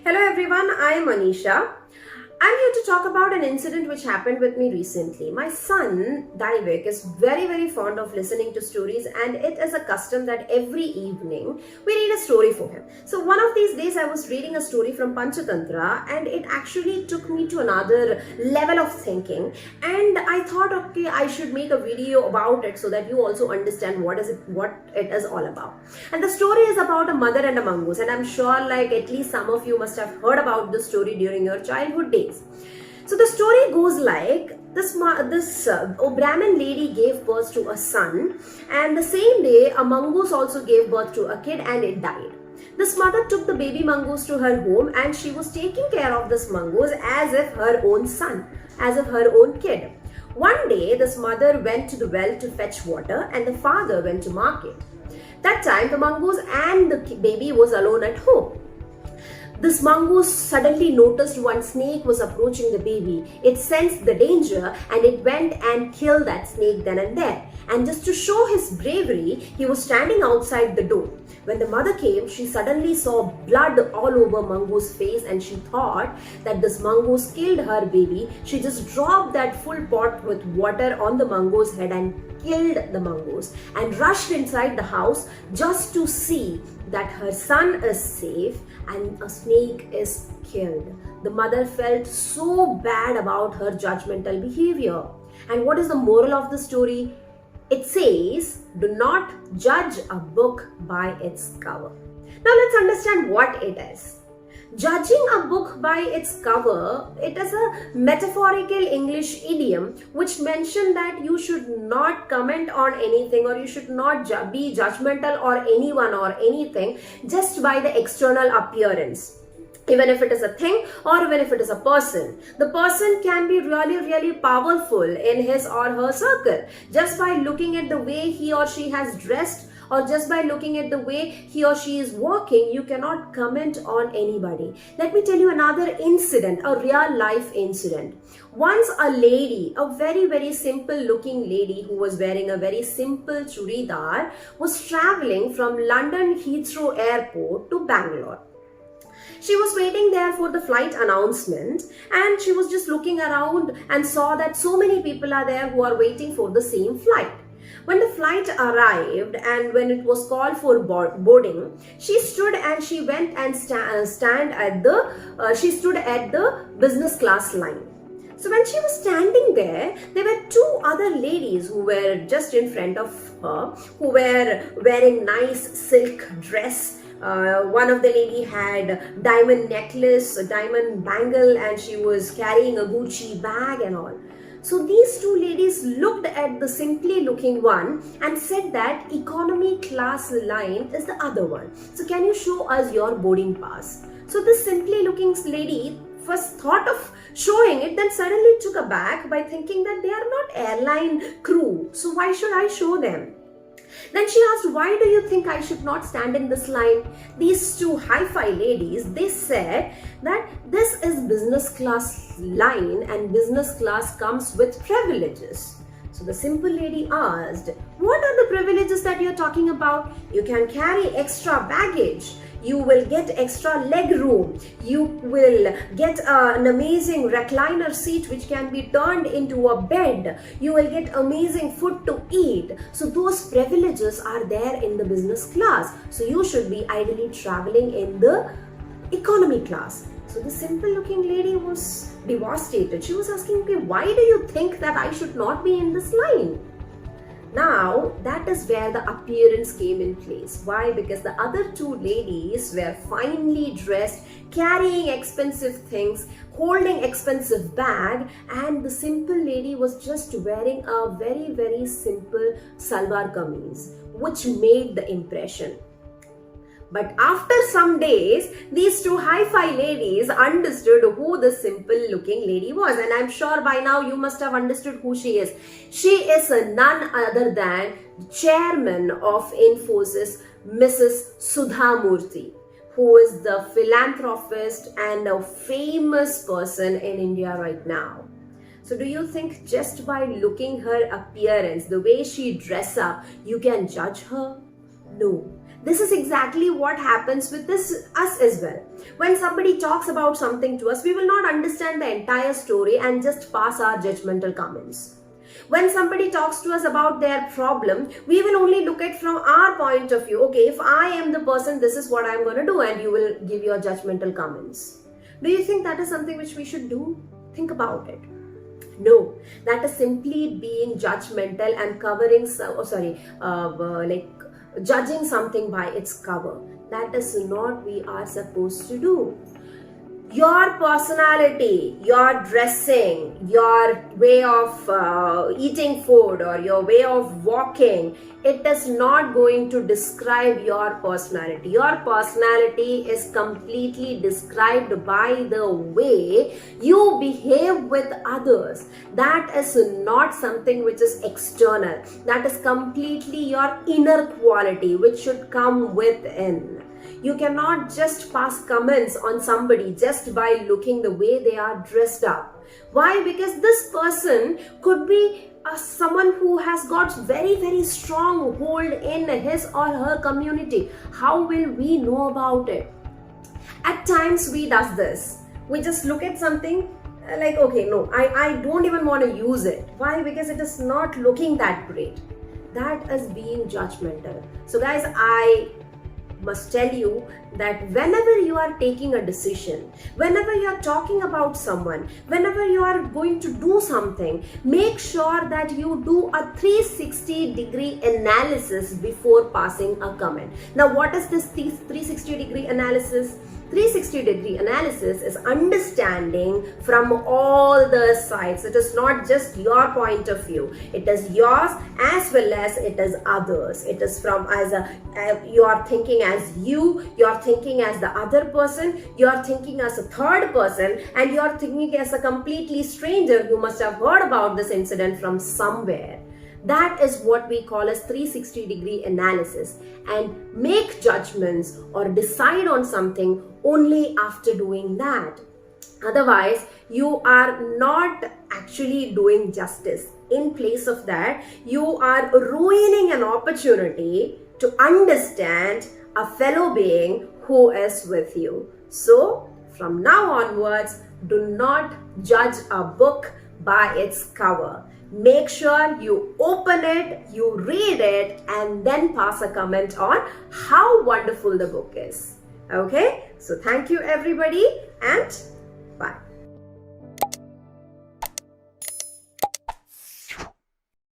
Hello everyone, I am Manisha. I'm here to talk about an incident which happened with me recently. My son, Daivik, is very fond of listening to stories, and it is a custom that every evening we read a story for him. So one of these days I was reading a story from Panchatanthra, and it actually took me to another level of thinking, and I thought, okay, I should make a video about it so that you also understand what it is all about. And the story is about a mother and a mongoose, and I'm sure like at least some of you must have heard about this story during your childhood days. So the story goes like this Brahmin lady gave birth to a son, and the same day a mongoose also gave birth to a kid and it died. This mother took the baby mongoose to her home, and she was taking care of this mongoose as if her own son, as if her own kid. One day this mother went to the well to fetch water, and the father went to market. That time the mongoose and the baby was alone at home. This mongoose suddenly noticed one snake was approaching the baby. It sensed the danger and it went and killed that snake then and there. And just to show his bravery, he was standing outside the door. When the mother came, she suddenly saw blood all over Mangoose's face, and she thought that this mongoose killed her baby. She just dropped that full pot with water on the mongoose's head and killed the mongoose and rushed inside the house just to see that her son is safe and a snake is killed. The mother felt so bad about her judgmental behavior. And what is the moral of the story? It says, do not judge a book by its cover. Now let's understand what it is. Judging a book by its cover, it is a metaphorical English idiom which mentions that you should not comment on anything, or you should not be judgmental or anyone or anything just by the external appearance. Even if it is a thing or even if it is a person. The person can be really powerful in his or her circle. Just by looking at the way he or she has dressed, or just by looking at the way he or she is walking, you cannot comment on anybody. Let me tell you another incident, a real life incident. Once a lady, a very simple looking lady who was wearing a very simple churidar, was traveling from London Heathrow Airport to Bangalore. She was waiting there for the flight announcement, and she was just looking around and saw that so many people are there who are waiting for the same flight. When the flight arrived and when it was called for boarding, she stood and she went and stood at the business class line. So when she was standing there were two other ladies who were just in front of her, who were wearing nice silk dress. One of the lady had diamond necklace, a diamond bangle, and she was carrying a Gucci bag and all. So these two ladies looked at the simply looking one and said that economy class line is the other one. So can you show us your boarding pass? So this simply looking lady first thought of showing it, then suddenly took aback by thinking that they are not airline crew. So why should I show them? Then she asked, why do you think I should not stand in this line? These two hi-fi ladies, they said that this is business class line and business class comes with privileges. So the simple lady asked, what are the privileges that you're talking about? You can carry extra baggage. You will get extra leg room. You will get an amazing recliner seat which can be turned into a bed. You will get amazing food to eat. So those privileges are there in the business class. So you should be ideally traveling in the economy class. So the simple looking lady was devastated. She was asking, okay, why do you think that I should not be in this line? Now, that is where the appearance came in place. Why? Because the other two ladies were finely dressed, carrying expensive things, holding expensive bag, and the simple lady was just wearing a very simple salwar kameez, which made the impression. But after some days, these two hi-fi ladies understood who the simple looking lady was. And I'm sure by now you must have understood who she is. She is none other than chairman of Infosys, Mrs. Sudha Murthy, who is the philanthropist and a famous person in India right now. So do you think just by looking her appearance, the way she dress up, you can judge her? No. This is exactly what happens with us as well. When somebody talks about something to us, we will not understand the entire story and just pass our judgmental comments. When somebody talks to us about their problem, we will only look at from our point of view. Okay, if I am the person, this is what I'm going to do, and you will give your judgmental comments. Do you think that is something which we should do? Think about it. No, that is simply being judgmental and covering, judging something by its cover. That is not we are supposed to do. Your personality, your dressing, your way of eating food, or your way of walking, it is not going to describe your personality. Your personality is completely described by the way you behave with others. That is not something which is external. That is completely your inner quality which should come within. You cannot just pass comments on somebody just by looking the way they are dressed up. Why? Because this person could be someone who has got very, very strong hold in his or her community. How will we know about it? At times we does this. We just look at something like, okay, no, I don't even want to use it. Why? Because it is not looking that great. That is being judgmental. So guys, I must tell you that whenever you are taking a decision, whenever you are talking about someone, whenever you are going to do something, make sure that you do a 360-degree analysis before passing a comment. Now, what is this 360-degree analysis? 360-degree analysis is understanding from all the sides. It is not just your point of view. It is yours as well as it is others. It is from you are thinking as you are thinking as the other person, you are thinking as a third person, and you are thinking as a completely stranger who must have heard about this incident from somewhere. That is what we call as 360-degree analysis, and make judgments or decide on something only after doing that. Otherwise, you are not actually doing justice. In place of that, you are ruining an opportunity to understand a fellow being who is with you. So, from now onwards, do not judge a book by its cover. Make sure you open it, you read it, and then pass a comment on how wonderful the book is. Okay? So thank you everybody, and